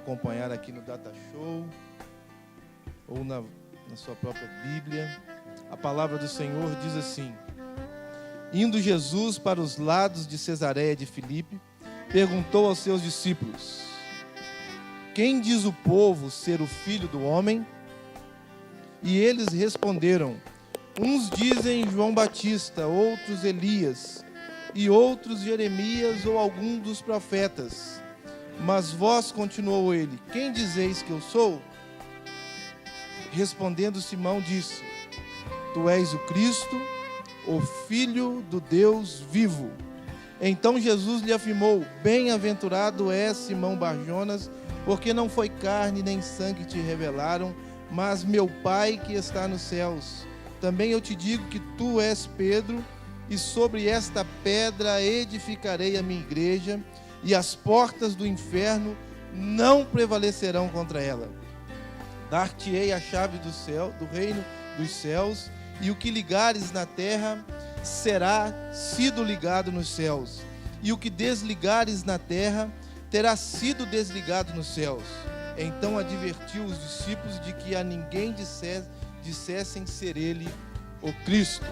acompanhar aqui no Data Show ou na sua própria Bíblia. A palavra do Senhor diz assim: indo Jesus para os lados de Cesareia de Filipe, perguntou aos seus discípulos: quem diz o povo ser o Filho do Homem? E eles responderam: uns dizem João Batista, outros Elias, e outros Jeremias ou algum dos profetas. Mas vós, continuou ele, quem dizeis que eu sou? Respondendo Simão, disse: tu és o Cristo, o Filho do Deus vivo. Então Jesus lhe afirmou: bem-aventurado és, Simão Barjonas, porque não foi carne nem sangue que te revelaram, mas meu Pai que está nos céus. Também eu te digo que tu és Pedro, e sobre esta pedra edificarei a minha igreja, e as portas do inferno não prevalecerão contra ela. Dar-te-ei a chave do céu, do reino dos céus, e o que ligares na terra será sido ligado nos céus, e o que desligares na terra terá sido desligado nos céus. Então advertiu os discípulos de que a ninguém dissessem ser ele o Cristo.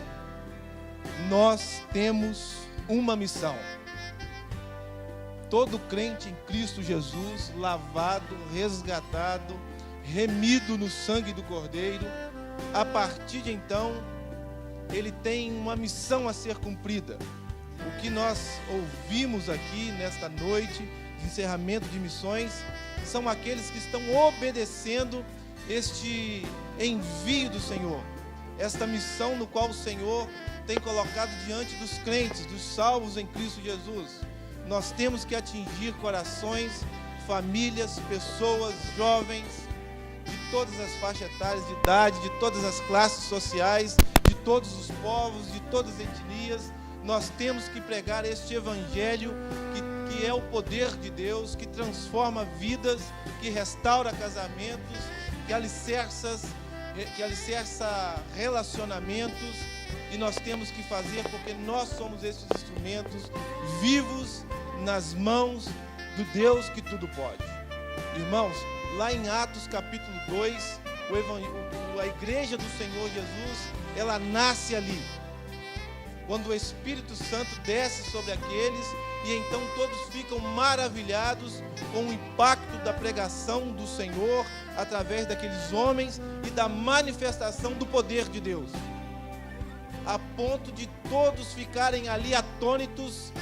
Nós temos uma missão. Todo crente em Cristo Jesus, lavado, resgatado, remido no sangue do Cordeiro, a partir de então, ele tem uma missão a ser cumprida. O que nós ouvimos aqui nesta noite de encerramento de missões são aqueles que estão obedecendo este envio do Senhor, esta missão no qual o Senhor tem colocado diante dos crentes, dos salvos em Cristo Jesus. Nós temos que atingir corações, famílias, pessoas, jovens, de todas as faixas etárias de idade, de todas as classes sociais, de todos os povos, de todas as etnias. Nós temos que pregar este evangelho que é o poder de Deus, que transforma vidas, que restaura casamentos, que alicerça relacionamentos. E nós temos que fazer porque nós somos esses instrumentos vivos nas mãos do Deus que tudo pode. Irmãos, lá em Atos capítulo 2, a igreja do Senhor Jesus, ela nasce ali, quando o Espírito Santo desce sobre aqueles, e então todos ficam maravilhados com o impacto da pregação do Senhor através daqueles homens e da manifestação do poder de Deus, a ponto de todos ficarem ali atônitos,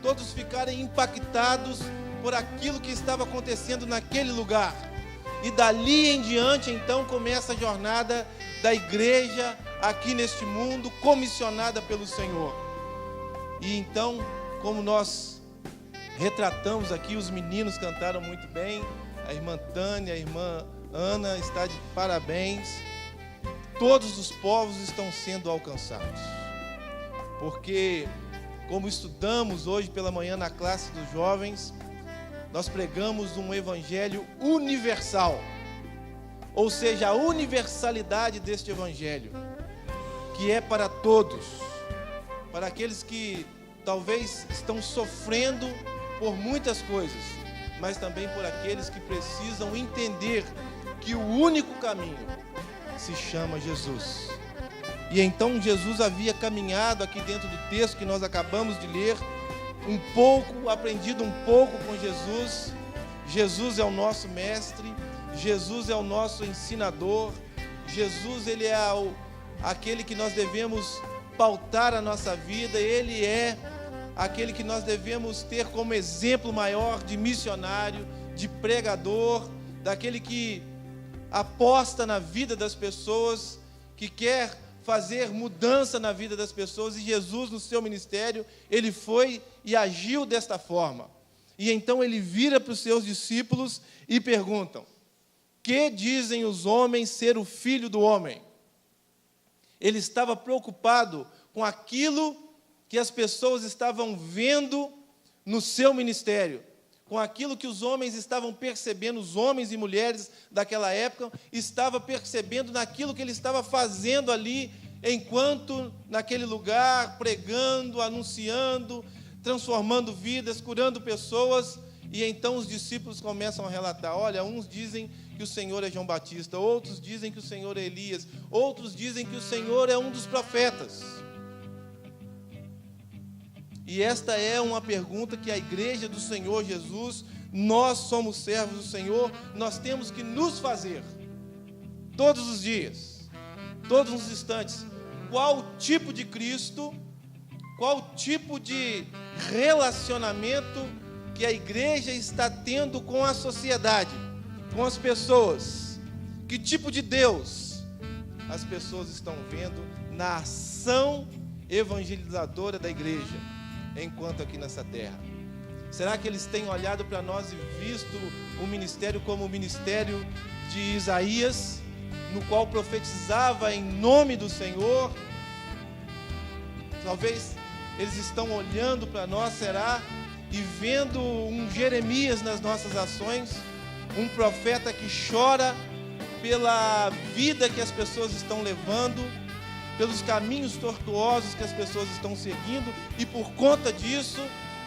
todos ficarem impactados por aquilo que estava acontecendo naquele lugar. E dali em diante, então, começa a jornada da igreja aqui neste mundo, comissionada pelo Senhor. E então, como nós retratamos aqui, os meninos cantaram muito bem, a irmã Tânia, a irmã Ana está de parabéns. Todos os povos estão sendo alcançados, porque, como estudamos hoje pela manhã na classe dos jovens, nós pregamos um evangelho universal, ou seja, a universalidade deste evangelho, que é para todos, para aqueles que talvez estão sofrendo por muitas coisas, mas também por aqueles que precisam entender que o único caminho se chama Jesus. E então Jesus havia caminhado aqui dentro do texto que nós acabamos de ler, um pouco, aprendido um pouco com Jesus. Jesus é o nosso mestre, Jesus é o nosso ensinador, Jesus, ele é aquele que nós devemos pautar a nossa vida, ele é aquele que nós devemos ter como exemplo maior de missionário, de pregador, daquele que aposta na vida das pessoas, que quer fazer mudança na vida das pessoas. E Jesus, no seu ministério, ele foi e agiu desta forma. E então ele vira para os seus discípulos e perguntam: que dizem os homens ser o Filho do Homem? Ele estava preocupado com aquilo que as pessoas estavam vendo no seu ministério, com aquilo que os homens estavam percebendo, os homens e mulheres daquela época estavam percebendo naquilo que ele estava fazendo ali, enquanto naquele lugar, pregando, anunciando, transformando vidas, curando pessoas. E então os discípulos começam a relatar: olha, uns dizem que o Senhor é João Batista, outros dizem que o Senhor é Elias, outros dizem que o Senhor é um dos profetas. E esta é uma pergunta que a igreja do Senhor Jesus, nós somos servos do Senhor, nós temos que nos fazer, todos os dias, todos os instantes. Qual tipo de Cristo, qual tipo de relacionamento que a igreja está tendo com a sociedade, com as pessoas? Que tipo de Deus as pessoas estão vendo na ação evangelizadora da igreja, enquanto aqui nessa terra? Será que eles têm olhado para nós e visto o ministério como o ministério de Isaías, no qual profetizava em nome do Senhor? Talvez eles estão olhando para nós, será? E vendo um Jeremias nas nossas ações, um profeta que chora pela vida que as pessoas estão levando, pelos caminhos tortuosos que as pessoas estão seguindo, e por conta disso,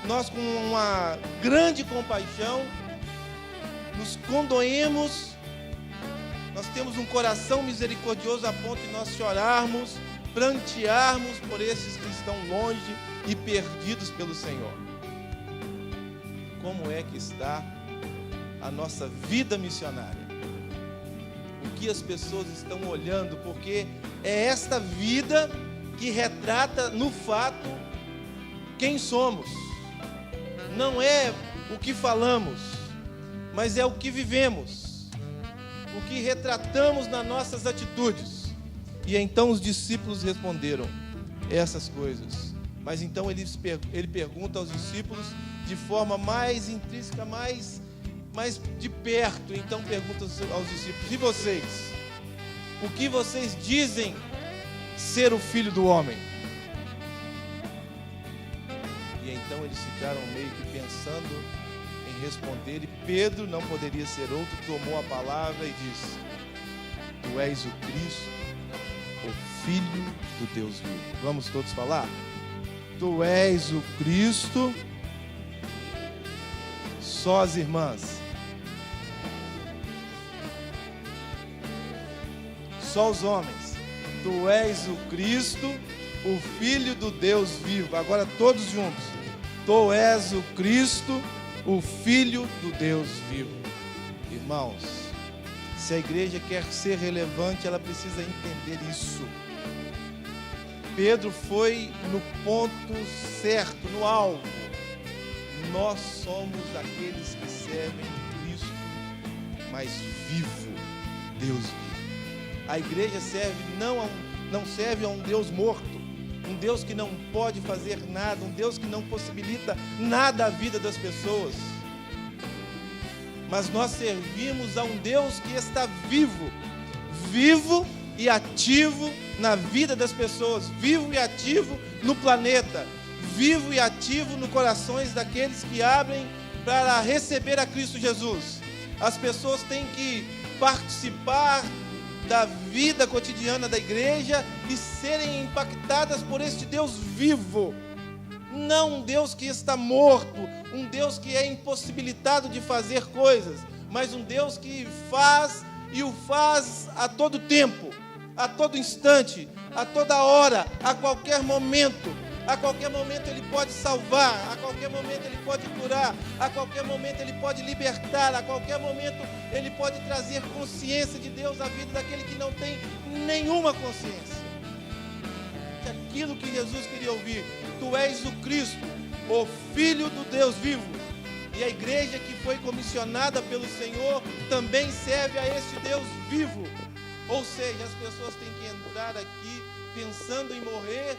nós, com uma grande compaixão, nos condoemos, nós temos um coração misericordioso a ponto de nós chorarmos, prantearmos por esses que estão longe e perdidos pelo Senhor. Como é que está a nossa vida missionária? O que as pessoas estão olhando? Porque é esta vida que retrata no fato quem somos. Não é o que falamos, mas é o que vivemos, o que retratamos nas nossas atitudes. E então os discípulos responderam essas coisas. Mas então ele pergunta aos discípulos de forma mais intrínseca, mais de perto. Então pergunta aos discípulos: e vocês? O que vocês dizem ser o Filho do Homem? E então eles ficaram meio que pensando em responder, e Pedro, não poderia ser outro, tomou a palavra e disse: tu és o Cristo, o Filho do Deus vivo. Vamos todos falar? Tu és o Cristo. Só as irmãs. Só os homens. Tu és o Cristo, o Filho do Deus vivo. Agora todos juntos. Tu és o Cristo, o Filho do Deus vivo. Irmãos, se a igreja quer ser relevante, ela precisa entender isso. Pedro foi no ponto certo, no alvo. Nós somos aqueles que servem Cristo, mas vivo, Deus vivo. A igreja não serve a um Deus morto, um Deus que não pode fazer nada, um Deus que não possibilita nada à vida das pessoas. Mas nós servimos a um Deus que está vivo, vivo e ativo na vida das pessoas, vivo e ativo no planeta, vivo e ativo nos corações daqueles que abrem para receber a Cristo Jesus. As pessoas têm que participar da vida cotidiana da igreja e serem impactadas por este Deus vivo, não um Deus que está morto, um Deus que é impossibilitado de fazer coisas, mas um Deus que faz e o faz a todo tempo, a todo instante, a toda hora, a qualquer momento. A qualquer momento Ele pode salvar, a qualquer momento Ele pode curar, a qualquer momento Ele pode libertar, a qualquer momento Ele pode trazer consciência de Deus à vida daquele que não tem nenhuma consciência. Aquilo que Jesus queria ouvir: tu és o Cristo, o Filho do Deus vivo. E a igreja que foi comissionada pelo Senhor também serve a esse Deus vivo. Ou seja, as pessoas têm que entrar aqui pensando em morrer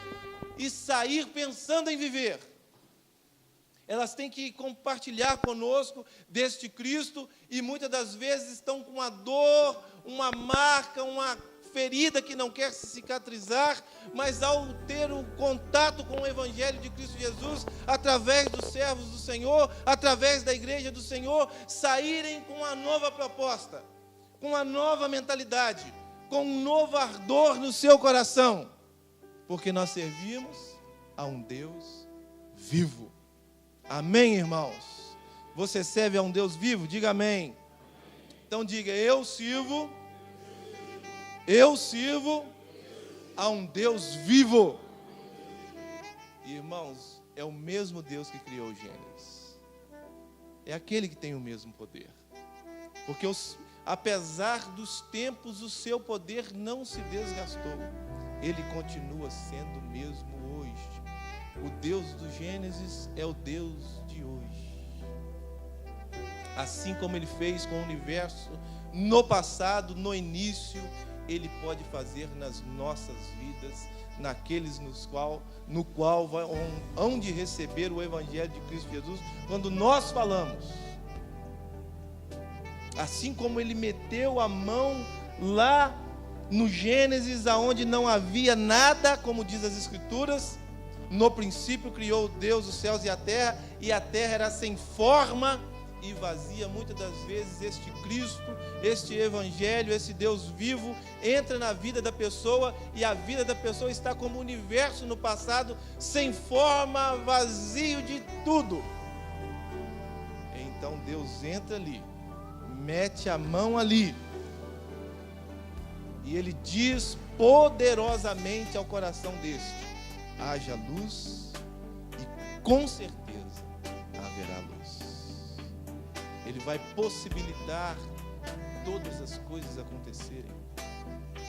e sair pensando em viver. Elas têm que compartilhar conosco deste Cristo, e muitas das vezes estão com uma dor, uma marca, uma ferida que não quer se cicatrizar, mas ao ter um contato com o Evangelho de Cristo Jesus, através dos servos do Senhor, através da igreja do Senhor, saírem com uma nova proposta, com uma nova mentalidade, com um novo ardor no seu coração. Porque nós servimos a um Deus vivo. Amém, irmãos? Você serve a um Deus vivo? Diga amém. Então diga, eu sirvo a um Deus vivo. Irmãos, é o mesmo Deus que criou o Gênesis. É aquele que tem o mesmo poder. Porque apesar dos tempos, o seu poder não se desgastou. Ele continua sendo o mesmo hoje. O Deus do Gênesis é o Deus de hoje. Assim como Ele fez com o universo no passado, no início, Ele pode fazer nas nossas vidas, naqueles no qual hão de receber o Evangelho de Cristo Jesus, quando nós falamos. Assim como Ele meteu a mão lá no Gênesis, aonde não havia nada, como diz as Escrituras, no princípio criou Deus os céus e a terra era sem forma e vazia. Muitas das vezes este Cristo, este Evangelho, esse Deus vivo entra na vida da pessoa e a vida da pessoa está como o universo no passado, sem forma, vazio de tudo. Então Deus entra ali, mete a mão ali e Ele diz poderosamente ao coração deste: haja luz, e com certeza haverá luz. Ele vai possibilitar todas as coisas acontecerem.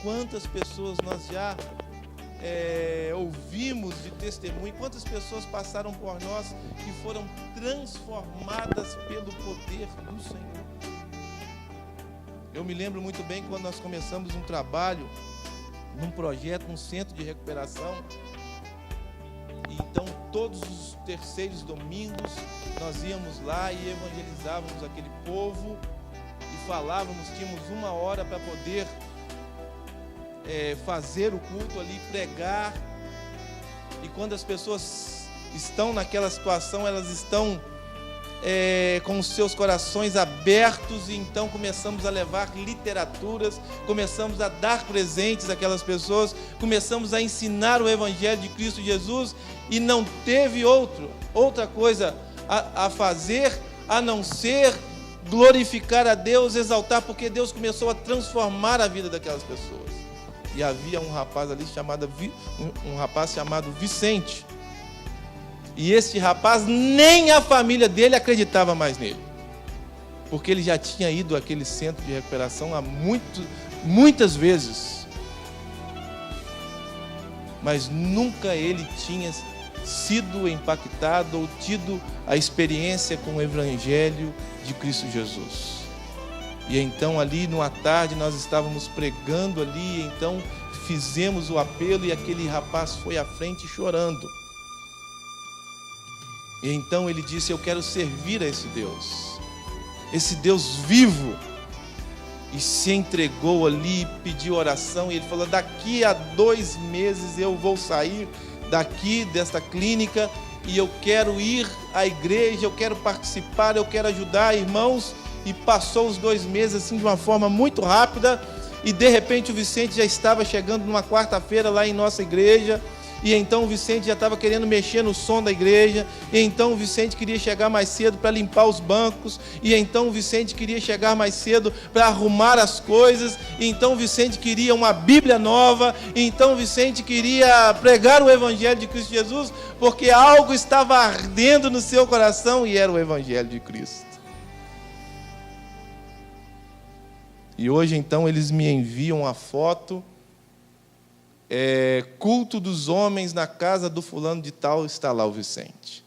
Quantas pessoas nós já ouvimos de testemunho, quantas pessoas passaram por nós que foram transformadas pelo poder do Senhor. Eu me lembro muito bem quando nós começamos um trabalho, num projeto, um centro de recuperação. E então todos os terceiros domingos nós íamos lá e evangelizávamos aquele povo e falávamos, tínhamos 1 hora para poder fazer o culto ali, pregar. E quando as pessoas estão naquela situação, elas estão com os seus corações abertos, e então começamos a levar literaturas, começamos a dar presentes àquelas pessoas, começamos a ensinar o Evangelho de Cristo Jesus, e não teve outra coisa a fazer a não ser glorificar a Deus, exaltar, porque Deus começou a transformar a vida daquelas pessoas. E havia um rapaz ali chamado Vicente. E esse rapaz, nem a família dele acreditava mais nele, porque ele já tinha ido àquele centro de recuperação muitas vezes, mas nunca ele tinha sido impactado ou tido a experiência com o Evangelho de Cristo Jesus. E então ali numa tarde nós estávamos pregando ali, e então fizemos o apelo e aquele rapaz foi à frente chorando. E então ele disse: eu quero servir a esse Deus vivo. E se entregou ali, pediu oração, e ele falou: daqui a 2 meses eu vou sair daqui desta clínica e eu quero ir à igreja, eu quero participar, eu quero ajudar irmãos. E passou os 2 meses assim de uma forma muito rápida, e de repente o Vicente já estava chegando numa quarta-feira lá em nossa igreja. E então o Vicente já estava querendo mexer no som da igreja. E então o Vicente queria chegar mais cedo para limpar os bancos. E então o Vicente queria chegar mais cedo para arrumar as coisas. E então o Vicente queria uma Bíblia nova. E então o Vicente queria pregar o Evangelho de Cristo Jesus, porque algo estava ardendo no seu coração e era o Evangelho de Cristo. E hoje então eles me enviam a foto. Culto dos homens na casa do fulano de tal, está lá o Vicente.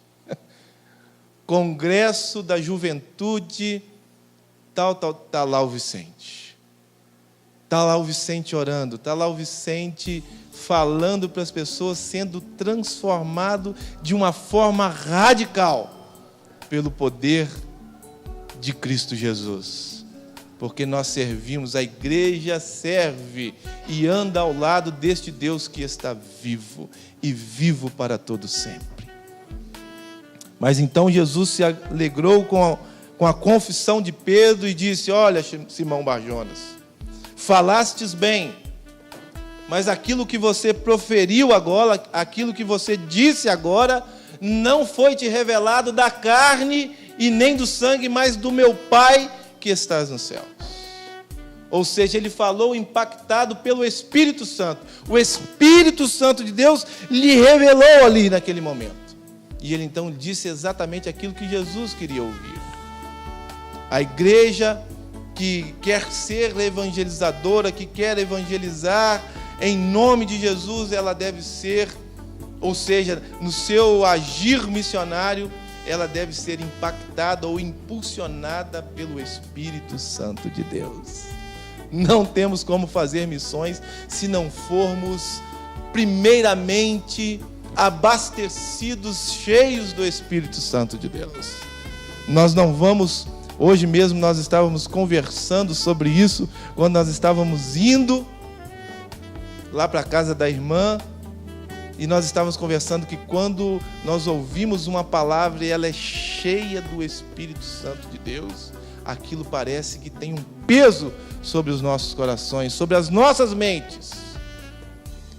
Congresso da juventude, tal, está lá o Vicente. Está lá o Vicente orando, está lá o Vicente falando para as pessoas, sendo transformado de uma forma radical pelo poder de Cristo Jesus. Porque nós servimos, a igreja serve e anda ao lado deste Deus que está vivo e vivo para todo sempre. Mas então Jesus se alegrou com a confissão de Pedro e disse: olha, Simão Barjonas, falastes bem, mas aquilo que você proferiu agora, aquilo que você disse agora, não foi te revelado da carne e nem do sangue, mas do meu Pai que estás nos céus. Ou seja, ele falou impactado pelo Espírito Santo. O Espírito Santo de Deus lhe revelou ali naquele momento. E ele então disse exatamente aquilo que Jesus queria ouvir. A igreja que quer ser evangelizadora, que quer evangelizar em nome de Jesus, ela deve ser, ou seja, no seu agir missionário, ela deve ser impactada ou impulsionada pelo Espírito Santo de Deus. Não temos como fazer missões se não formos, primeiramente, abastecidos, cheios do Espírito Santo de Deus. Nós não vamos, hoje mesmo nós estávamos conversando sobre isso, quando nós estávamos indo lá para a casa da irmã, e nós estávamos conversando que quando nós ouvimos uma palavra e ela é cheia do Espírito Santo de Deus, aquilo parece que tem um peso sobre os nossos corações, sobre as nossas mentes.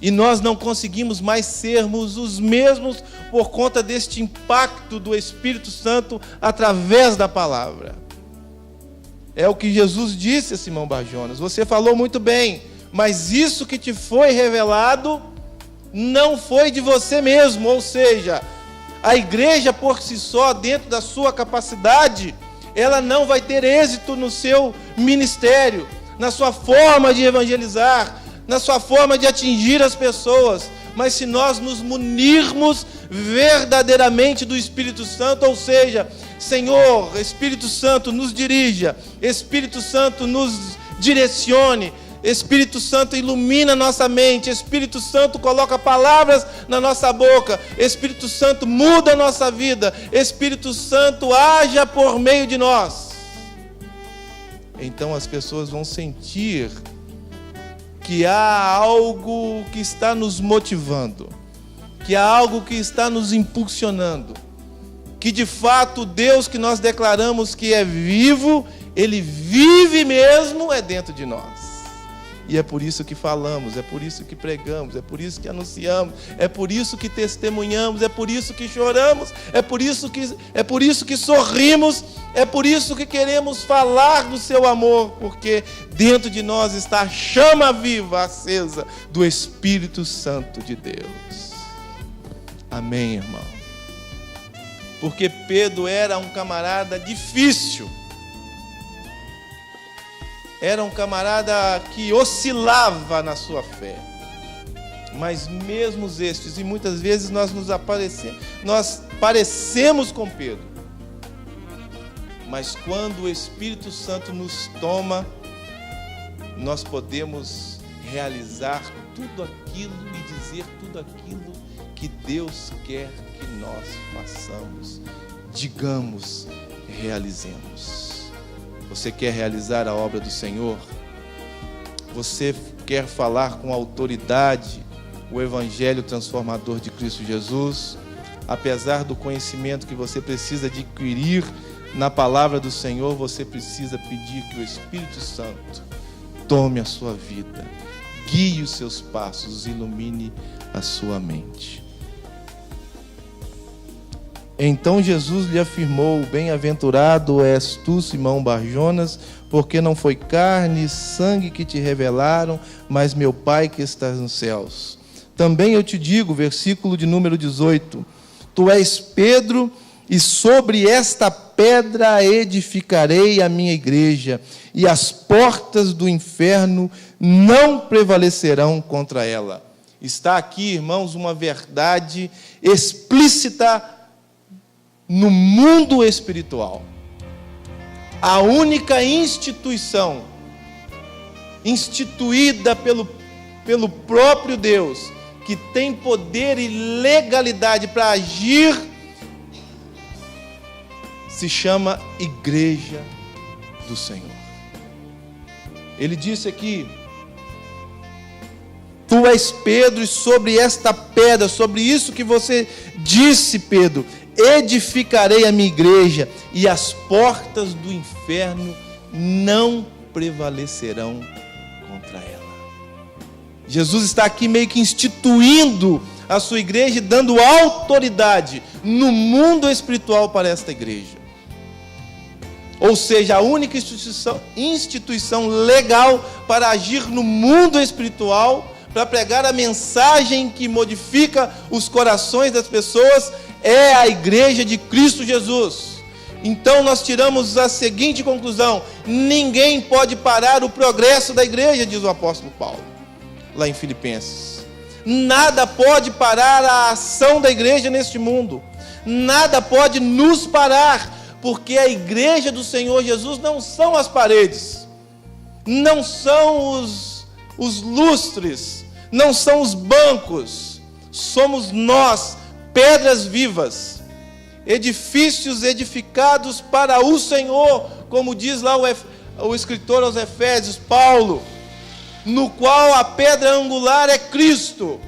E nós não conseguimos mais sermos os mesmos por conta deste impacto do Espírito Santo através da palavra. É o que Jesus disse a Simão Barjonas: você falou muito bem, mas isso que te foi revelado não foi de você mesmo. Ou seja, a igreja por si só, dentro da sua capacidade, ela não vai ter êxito no seu ministério, na sua forma de evangelizar, na sua forma de atingir as pessoas. Mas se nós nos munirmos verdadeiramente do Espírito Santo, ou seja, Senhor, Espírito Santo, nos dirija, Espírito Santo, nos direcione, Espírito Santo, ilumina nossa mente, Espírito Santo, coloca palavras na nossa boca, Espírito Santo, muda a nossa vida, Espírito Santo, haja por meio de nós. Então as pessoas vão sentir que há algo que está nos motivando, que há algo que está nos impulsionando, que de fato o Deus que nós declaramos que é vivo, Ele vive mesmo, é dentro de nós. E é por isso que falamos, é por isso que pregamos, é por isso que anunciamos, é por isso que testemunhamos, é por isso que choramos, é por isso que sorrimos, é por isso que queremos falar do seu amor, porque dentro de nós está a chama viva, acesa do Espírito Santo de Deus. Amém, irmão? Porque Pedro era um camarada difícil. Era um camarada que oscilava na sua fé. Mas mesmo estes, e muitas vezes nós parecemos com Pedro. Mas quando o Espírito Santo nos toma, nós podemos realizar tudo aquilo e dizer tudo aquilo que Deus quer que nós façamos, digamos, realizemos. Você quer realizar a obra do Senhor? Você quer falar com autoridade o Evangelho transformador de Cristo Jesus? Apesar do conhecimento que você precisa adquirir na palavra do Senhor, você precisa pedir que o Espírito Santo tome a sua vida, guie os seus passos, ilumine a sua mente. Então Jesus lhe afirmou: bem-aventurado és tu, Simão Barjonas, porque não foi carne e sangue que te revelaram, mas meu Pai que estás nos céus. Também eu te digo, versículo de número 18, tu és Pedro, e sobre esta pedra edificarei a minha igreja, e as portas do inferno não prevalecerão contra ela. Está aqui, irmãos, uma verdade explícita no mundo espiritual. A única instituição instituída pelo próprio Deus, que tem poder e legalidade para agir, se chama Igreja do Senhor. Ele disse aqui: tu és Pedro, e sobre esta pedra, sobre isso que você disse, Pedro, edificarei a minha igreja, e as portas do inferno não prevalecerão contra ela. Jesus está aqui meio que instituindo a sua igreja e dando autoridade no mundo espiritual para esta igreja. ou seja, a única instituição legal para agir no mundo espiritual, para pregar a mensagem que modifica os corações das pessoas, é a igreja de Cristo Jesus. Então nós tiramos a seguinte conclusão: ninguém pode parar o progresso da igreja, diz o apóstolo Paulo, lá em Filipenses. Nada pode parar a ação da igreja neste mundo. Nada pode nos parar, porque a igreja do Senhor Jesus não são as paredes, não são os lustres, não são os bancos, somos nós, pedras vivas, edifícios edificados para o Senhor, como diz lá o escritor aos Efésios, Paulo, no qual a pedra angular é Cristo.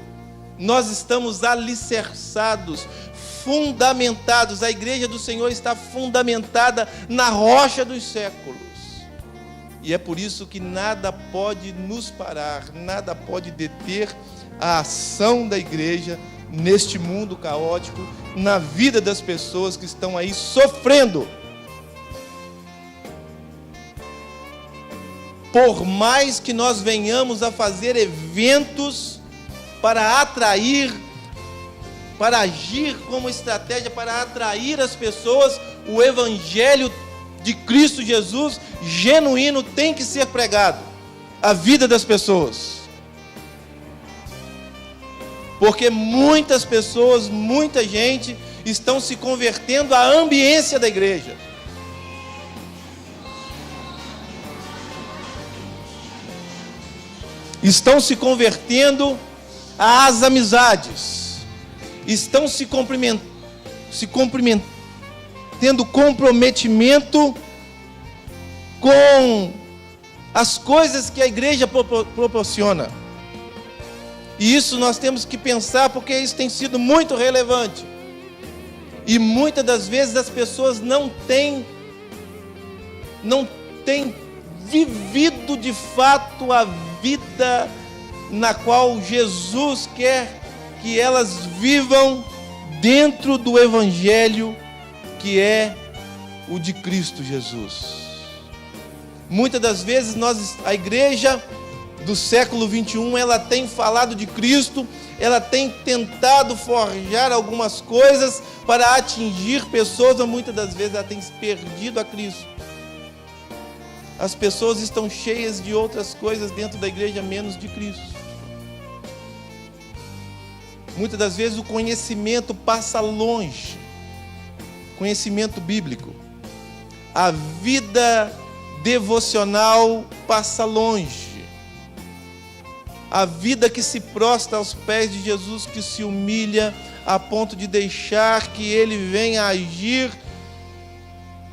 Nós estamos alicerçados, fundamentados, a igreja do Senhor está fundamentada na rocha dos séculos, e é por isso que nada pode nos parar, nada pode deter a ação da igreja neste mundo caótico, na vida das pessoas que estão aí sofrendo. Por mais que nós venhamos a fazer eventos para atrair, para agir como estratégia para atrair as pessoas, o evangelho de Cristo Jesus genuíno tem que ser pregado à vida das pessoas. Porque muitas pessoas, muita gente estão se convertendo à ambiência da igreja. Estão se convertendo às amizades. Estão se tendo comprometimento com as coisas que a igreja proporciona. E isso nós temos que pensar, porque isso tem sido muito relevante. E muitas das vezes as pessoas não têm vivido de fato a vida na qual Jesus quer que elas vivam dentro do evangelho que é o de Cristo Jesus. Muitas das vezes a igreja do século 21, ela tem falado de Cristo, ela tem tentado forjar algumas coisas para atingir pessoas, mas muitas das vezes ela tem perdido a Cristo. As pessoas estão cheias de outras coisas dentro da igreja, menos de Cristo. Muitas das vezes o conhecimento passa longe, conhecimento bíblico. A vida devocional passa longe. A vida que se prostra aos pés de Jesus, que se humilha a ponto de deixar que Ele venha agir,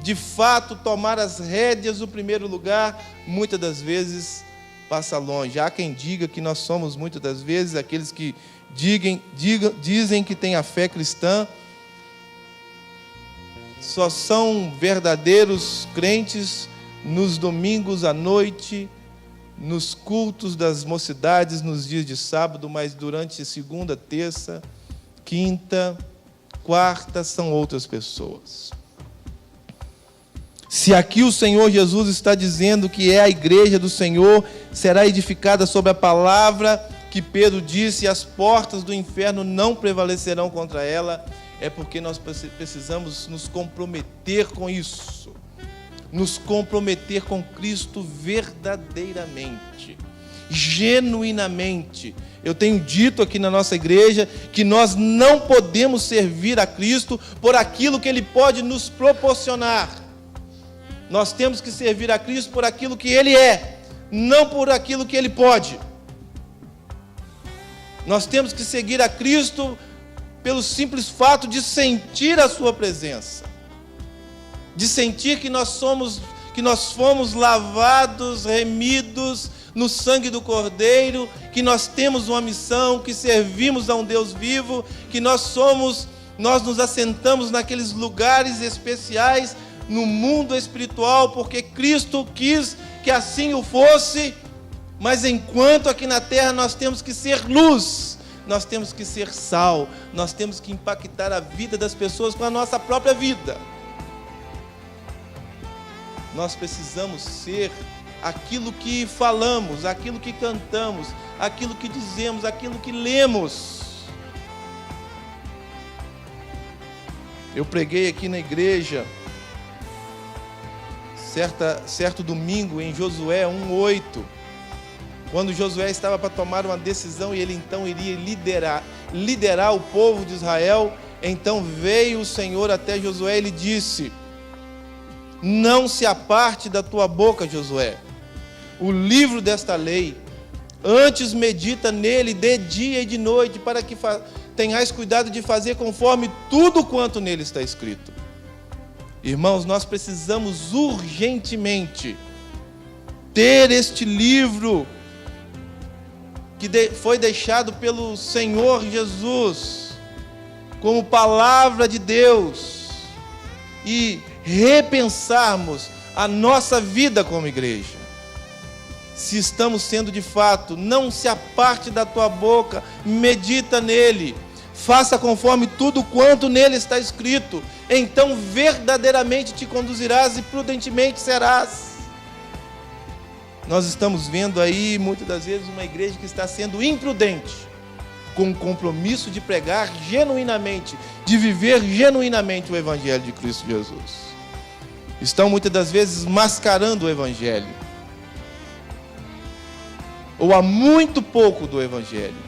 de fato tomar as rédeas do primeiro lugar, muitas das vezes passa longe. Há quem diga que nós somos muitas das vezes aqueles que dizem que têm a fé cristã, só são verdadeiros crentes nos domingos à noite, nos cultos das mocidades, nos dias de sábado, mas durante segunda, terça, quinta, quarta, são outras pessoas. Se aqui o Senhor Jesus está dizendo que é a igreja do Senhor, será edificada sobre a palavra que Pedro disse, e as portas do inferno não prevalecerão contra ela, é porque nós precisamos nos comprometer com isso. Nos comprometer com Cristo verdadeiramente, genuinamente. Eu tenho dito aqui na nossa igreja que nós não podemos servir a Cristo por aquilo que Ele pode nos proporcionar. Nós temos que servir a Cristo por aquilo que Ele é, não por aquilo que Ele pode. Nós temos que seguir a Cristo pelo simples fato de sentir a sua presença, de sentir que nós fomos lavados, remidos no sangue do Cordeiro, que nós temos uma missão, que servimos a um Deus vivo, que nós nos assentamos naqueles lugares especiais no mundo espiritual, porque Cristo quis que assim o fosse. Mas enquanto aqui na terra nós temos que ser luz, nós temos que ser sal, nós temos que impactar a vida das pessoas com a nossa própria vida. nós precisamos ser aquilo que falamos, aquilo que cantamos, aquilo que dizemos, aquilo que lemos. Eu preguei aqui na igreja, certo domingo, em Josué 1:8, quando Josué estava para tomar uma decisão e ele então iria liderar o povo de Israel. Então veio o Senhor até Josué e lhe disse: não se aparte da tua boca, Josué, o livro desta lei, antes medita nele de dia e de noite, para que tenhais cuidado de fazer conforme tudo quanto nele está escrito. Irmãos, nós precisamos urgentemente ter este livro que foi deixado pelo Senhor Jesus como palavra de Deus e repensarmos a nossa vida como igreja. Se estamos sendo de fato, não se aparte da tua boca, medita nele, faça conforme tudo quanto nele está escrito, então verdadeiramente te conduzirás e prudentemente serás. Nós estamos vendo aí, muitas das vezes, uma igreja que está sendo imprudente, com o compromisso de pregar genuinamente, de viver genuinamente o Evangelho de Cristo Jesus. Estão muitas das vezes mascarando o Evangelho, ou há muito pouco do Evangelho.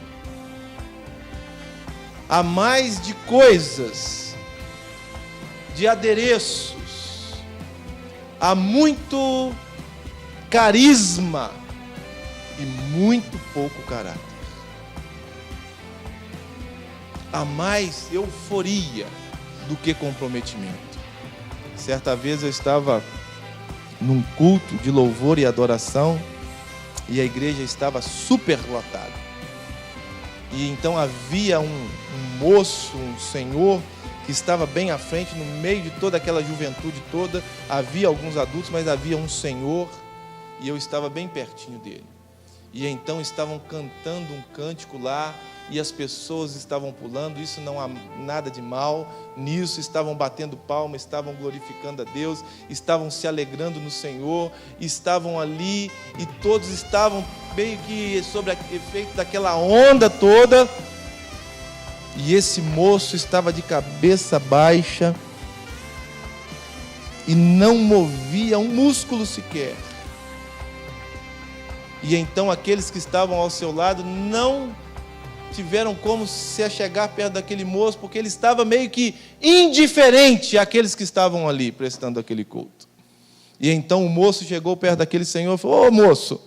Há mais de coisas, de adereços, há muito carisma e muito pouco caráter. Há mais euforia do que comprometimento. Certa vez eu estava num culto de louvor e adoração e a igreja estava super lotada. E então havia um moço, um senhor, que estava bem à frente, no meio de toda aquela juventude toda. Havia alguns adultos, mas havia um senhor, e eu estava bem pertinho dele. E então estavam cantando um cântico lá, e as pessoas estavam pulando. Isso não há nada de mal nisso, estavam batendo palma, estavam glorificando a Deus, estavam se alegrando no Senhor, estavam ali, e todos estavam meio que sob efeito daquela onda toda. E esse moço estava de cabeça baixa e não movia um músculo sequer. E então aqueles que estavam ao seu lado não tiveram como se achegar perto daquele moço, porque ele estava meio que indiferente àqueles que estavam ali prestando aquele culto. E então o moço chegou perto daquele senhor e falou: ô moço,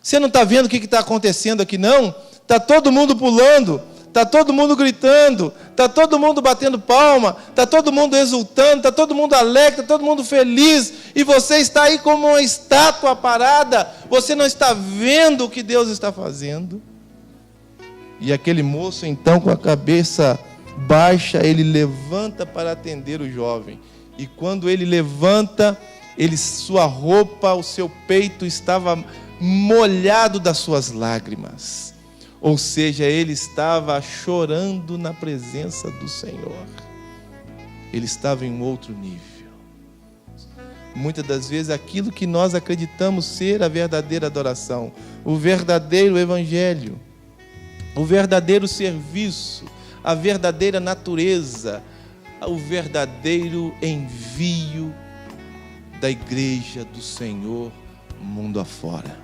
você não está vendo o que está acontecendo aqui não? Está todo mundo pulando, está todo mundo gritando, está todo mundo batendo palma, está todo mundo exultando, está todo mundo alegre, está todo mundo feliz, e você está aí como uma estátua parada. Você não está vendo o que Deus está fazendo? E aquele moço, então, com a cabeça baixa, ele levanta para atender o jovem. E quando ele levanta, sua roupa, o seu peito estava molhado das suas lágrimas. Ou seja, ele estava chorando na presença do Senhor. Ele estava em um outro nível. Muitas das vezes, aquilo que nós acreditamos ser a verdadeira adoração, o verdadeiro evangelho, o verdadeiro serviço, a verdadeira natureza, o verdadeiro envio da igreja do Senhor mundo afora.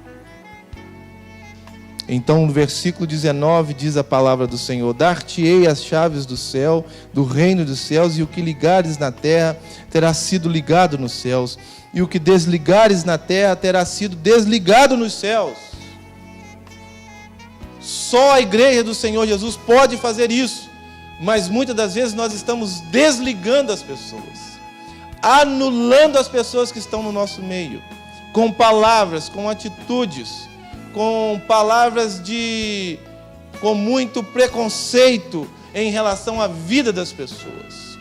Então, no versículo 19 diz a palavra do Senhor: dar-te-ei as chaves do céu, do reino dos céus, e o que ligares na terra terá sido ligado nos céus, e o que desligares na terra terá sido desligado nos céus. Só a igreja do Senhor Jesus pode fazer isso, mas muitas das vezes nós estamos desligando as pessoas, anulando as pessoas que estão no nosso meio, com palavras, com atitudes, com palavras com muito preconceito em relação à vida das pessoas.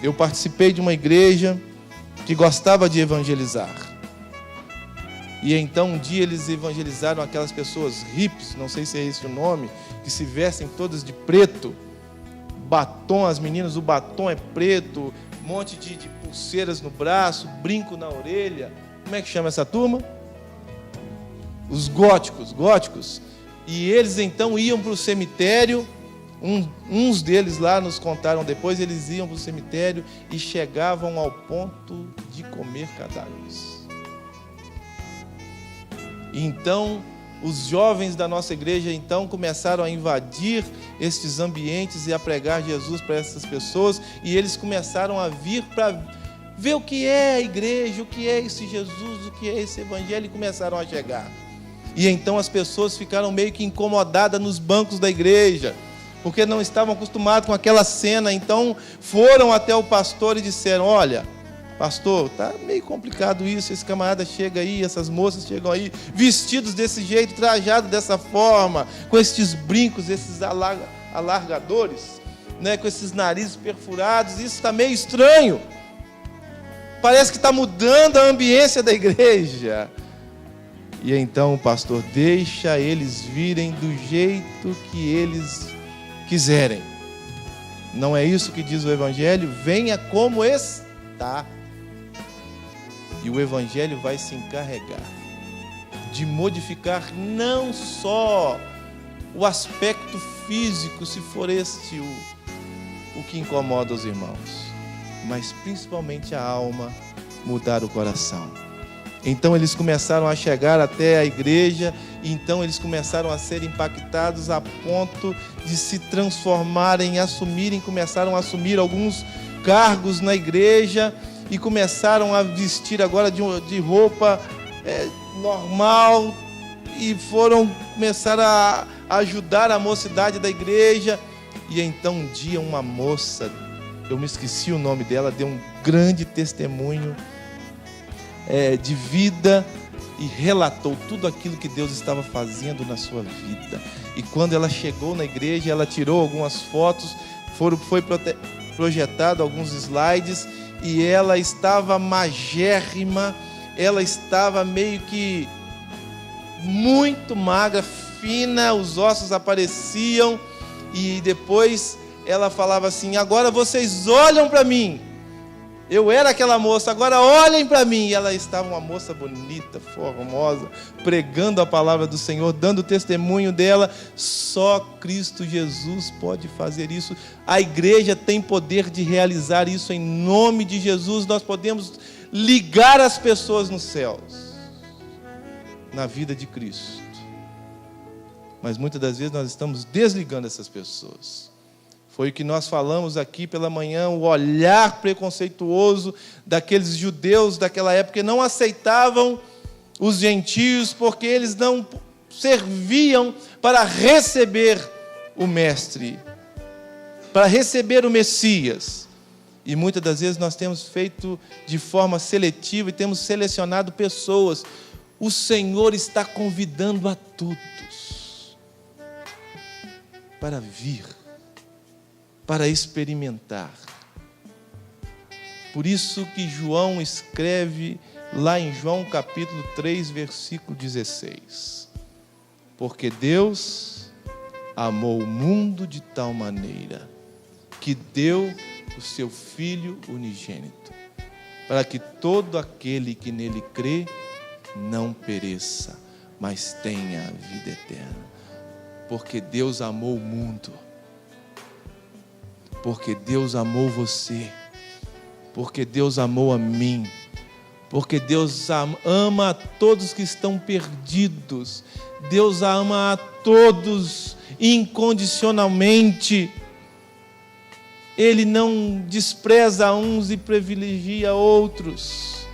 Eu participei de uma igreja que gostava de evangelizar. E então um dia eles evangelizaram aquelas pessoas hippies, não sei se é esse o nome, que se vestem todas de preto, batom, as meninas, o batom é preto, um monte de pulseiras no braço, brinco na orelha. Como é que chama essa turma? Os góticos. E eles então iam para o cemitério. Uns deles lá nos contaram depois, eles iam para o cemitério e chegavam ao ponto de comer cadáveres. E então, os jovens da nossa igreja então começaram a invadir estes ambientes e a pregar Jesus para essas pessoas, e eles começaram a vir para ver o que é a igreja, o que é esse Jesus, o que é esse evangelho, e começaram a chegar. E então as pessoas ficaram meio que incomodadas nos bancos da igreja, porque não estavam acostumados com aquela cena. Então foram até o pastor e disseram: olha, pastor, está meio complicado isso, esse camarada chega aí, essas moças chegam aí, vestidos desse jeito, trajados dessa forma, com esses brincos, esses alargadores, né, com esses narizes perfurados, isso está meio estranho, parece que está mudando a ambiência da igreja. E então o pastor: deixa eles virem do jeito que eles quiserem. Não é isso que diz o evangelho? Venha como está. E o evangelho vai se encarregar de modificar não só o aspecto físico, se for este o que incomoda os irmãos, mas principalmente a alma, mudar o coração. Então eles começaram a chegar até a igreja, e então eles começaram a ser impactados a ponto de se transformarem, começaram a assumir alguns cargos na igreja, e começaram a vestir agora de roupa normal, e começaram a ajudar a mocidade da igreja. E então um dia uma moça, eu me esqueci o nome dela, deu um grande testemunho de vida e relatou tudo aquilo que Deus estava fazendo na sua vida. E quando ela chegou na igreja, ela tirou algumas fotos, foi projetado alguns slides, e ela estava magérrima, ela estava meio que muito magra, fina, os ossos apareciam, e depois ela falava assim: agora vocês olham para mim. Eu era aquela moça, agora olhem para mim. E ela estava uma moça bonita, formosa, pregando a palavra do Senhor, dando testemunho dela. Só Cristo Jesus pode fazer isso. A igreja tem poder de realizar isso em nome de Jesus. Nós podemos ligar as pessoas nos céus, na vida de Cristo. Mas muitas das vezes nós estamos desligando essas pessoas. Foi o que nós falamos aqui pela manhã, o olhar preconceituoso daqueles judeus daquela época, que não aceitavam os gentios, porque eles não serviam para receber o Mestre, para receber o Messias. E muitas das vezes nós temos feito de forma seletiva e temos selecionado pessoas. O Senhor está convidando a todos para vir, para experimentar. Por isso que João escreve lá em João capítulo 3, versículo 16: porque Deus amou o mundo de tal maneira que deu o seu Filho unigênito, para que todo aquele que nele crê não pereça, mas tenha a vida eterna. Porque Deus amou o mundo, porque Deus amou você, porque Deus amou a mim, porque Deus ama a todos que estão perdidos. Deus ama a todos incondicionalmente. Ele não despreza uns e privilegia outros.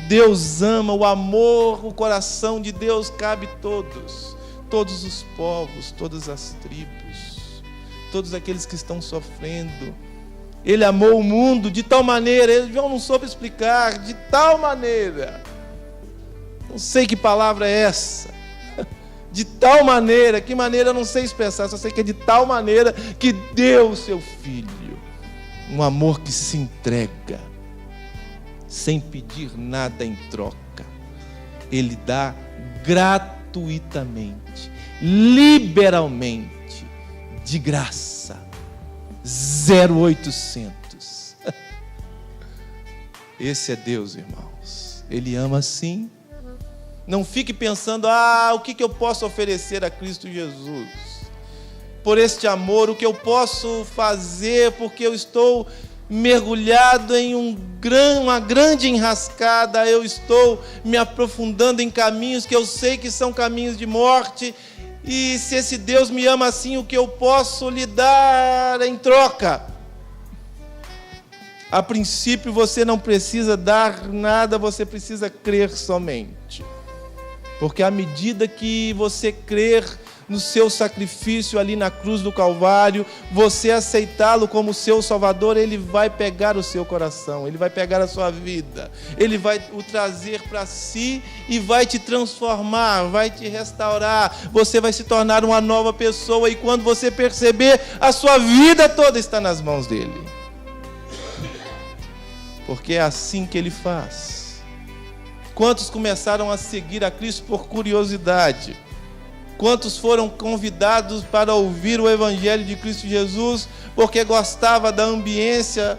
Deus ama, o amor, o coração de Deus cabe todos, todos os povos, todas as tribos, todos aqueles que estão sofrendo. Ele amou o mundo de tal maneira, João não soube explicar, de tal maneira, não sei que palavra é essa, de tal maneira, que maneira eu não sei expressar, só sei que é de tal maneira que deu o seu Filho, um amor que se entrega, sem pedir nada em troca. Ele dá gratuitamente, liberalmente, de graça, 0800. Esse é Deus, irmãos. Ele ama sim. Não fique pensando, o que eu posso oferecer a Cristo Jesus? Por este amor, o que eu posso fazer, porque eu estou mergulhado em uma grande enrascada, eu estou me aprofundando em caminhos que eu sei que são caminhos de morte, e se esse Deus me ama assim, o que eu posso lhe dar em troca? A princípio você não precisa dar nada, você precisa crer somente. Porque à medida que você crer no seu sacrifício ali na cruz do Calvário, você aceitá-lo como seu Salvador, Ele vai pegar o seu coração, Ele vai pegar a sua vida, Ele vai o trazer para si e vai te transformar, vai te restaurar, você vai se tornar uma nova pessoa, e quando você perceber, a sua vida toda está nas mãos dEle. Porque é assim que Ele faz. Quantos começaram a seguir a Cristo por curiosidade? Quantos foram convidados para ouvir o Evangelho de Cristo Jesus porque gostava da ambiência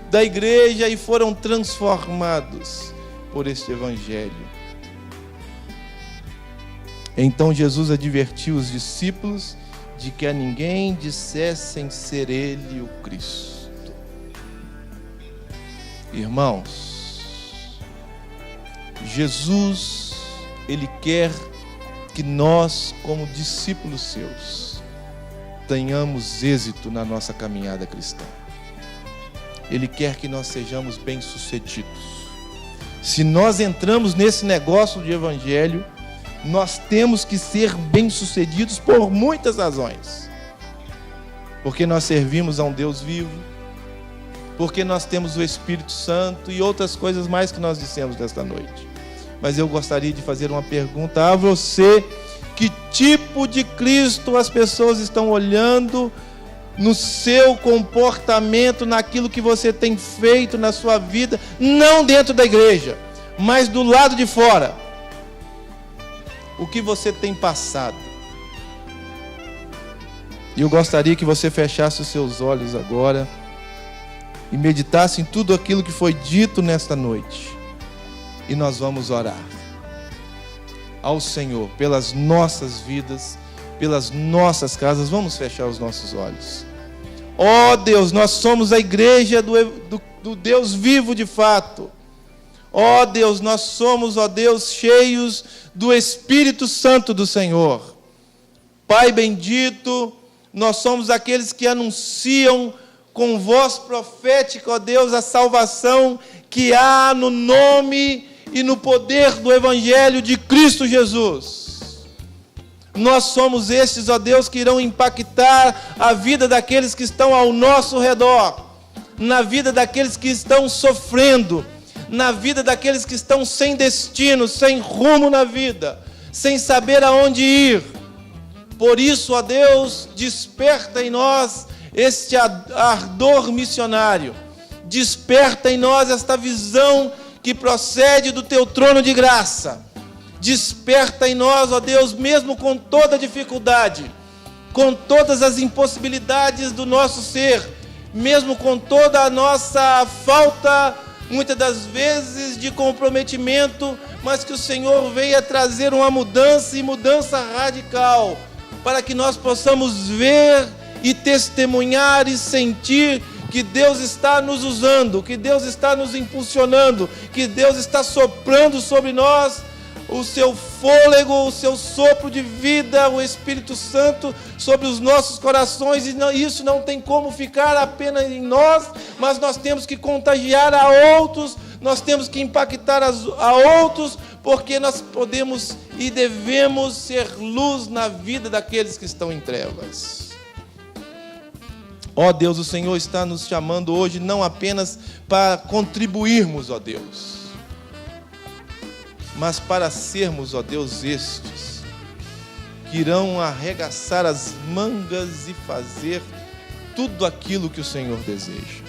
da igreja e foram transformados por este Evangelho? Então Jesus advertiu os discípulos de que a ninguém dissessem ser Ele o Cristo. Irmãos, Jesus, Ele quer que nós, como discípulos seus, tenhamos êxito na nossa caminhada cristã. Ele quer que nós sejamos bem-sucedidos. Se nós entramos nesse negócio de evangelho, nós temos que ser bem-sucedidos por muitas razões. Porque nós servimos a um Deus vivo, porque nós temos o Espírito Santo e outras coisas mais que nós dissemos nesta noite. Mas eu gostaria de fazer uma pergunta a você: que tipo de Cristo as pessoas estão olhando no seu comportamento, naquilo que você tem feito na sua vida, não dentro da igreja, mas do lado de fora? O que você tem passado? E eu gostaria que você fechasse os seus olhos agora e meditasse em tudo aquilo que foi dito nesta noite. E nós vamos orar ao Senhor pelas nossas vidas, pelas nossas casas. Vamos fechar os nossos olhos. Ó Deus, nós somos a igreja do Deus vivo de fato. Ó Deus, nós somos, ó Deus, cheios do Espírito Santo do Senhor. Pai bendito, nós somos aqueles que anunciam com voz profética, ó Deus, a salvação que há no nome e no poder do Evangelho de Cristo Jesus. Nós somos estes, ó Deus, que irão impactar a vida daqueles que estão ao nosso redor, na vida daqueles que estão sofrendo, na vida daqueles que estão sem destino, sem rumo na vida, sem saber aonde ir. Por isso, ó Deus, desperta em nós este ardor missionário, desperta em nós esta visão que procede do Teu trono de graça. Desperta em nós, ó Deus, mesmo com toda dificuldade, com todas as impossibilidades do nosso ser, mesmo com toda a nossa falta, muitas das vezes, de comprometimento, mas que o Senhor venha trazer uma mudança, e mudança radical, para que nós possamos ver e testemunhar e sentir que Deus está nos usando, que Deus está nos impulsionando, que Deus está soprando sobre nós o seu fôlego, o seu sopro de vida, o Espírito Santo sobre os nossos corações, e isso não tem como ficar apenas em nós, mas nós temos que contagiar a outros, nós temos que impactar a outros, porque nós podemos e devemos ser luz na vida daqueles que estão em trevas. Ó Deus, o Senhor está nos chamando hoje não apenas para contribuirmos, ó Deus, mas para sermos, ó Deus, estes que irão arregaçar as mangas e fazer tudo aquilo que o Senhor deseja.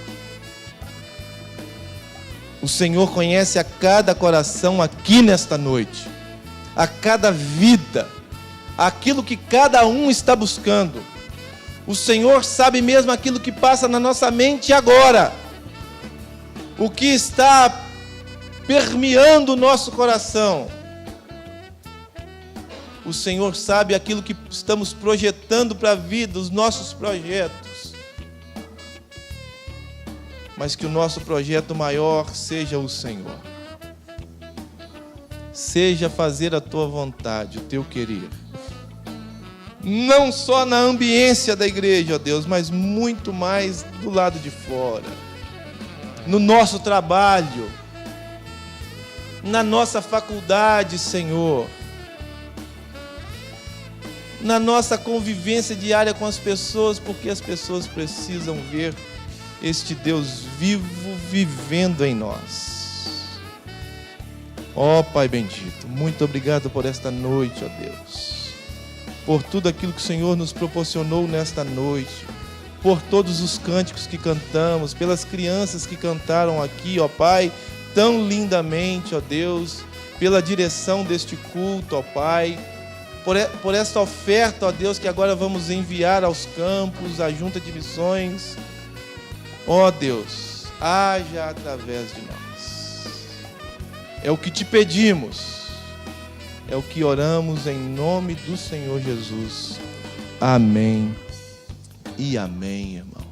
O Senhor conhece a cada coração aqui nesta noite, a cada vida, aquilo que cada um está buscando. O Senhor sabe mesmo aquilo que passa na nossa mente agora, o que está permeando o nosso coração. O Senhor sabe aquilo que estamos projetando para a vida, os nossos projetos. Mas que o nosso projeto maior seja o Senhor. Seja fazer a tua vontade, o teu querer. Não só na ambiência da igreja, ó Deus, mas muito mais do lado de fora. No nosso trabalho, na nossa faculdade, Senhor. Na nossa convivência diária com as pessoas, porque as pessoas precisam ver este Deus vivo vivendo em nós. Ó Pai bendito, muito obrigado por esta noite, ó Deus. Por tudo aquilo que o Senhor nos proporcionou nesta noite. Por todos os cânticos que cantamos, pelas crianças que cantaram aqui, ó Pai, tão lindamente, ó Deus, pela direção deste culto, ó Pai, por esta oferta, ó Deus, que agora vamos enviar aos campos, à junta de missões. Ó Deus, haja através de nós. É o que te pedimos, é o que oramos em nome do Senhor Jesus. Amém e amém, irmão.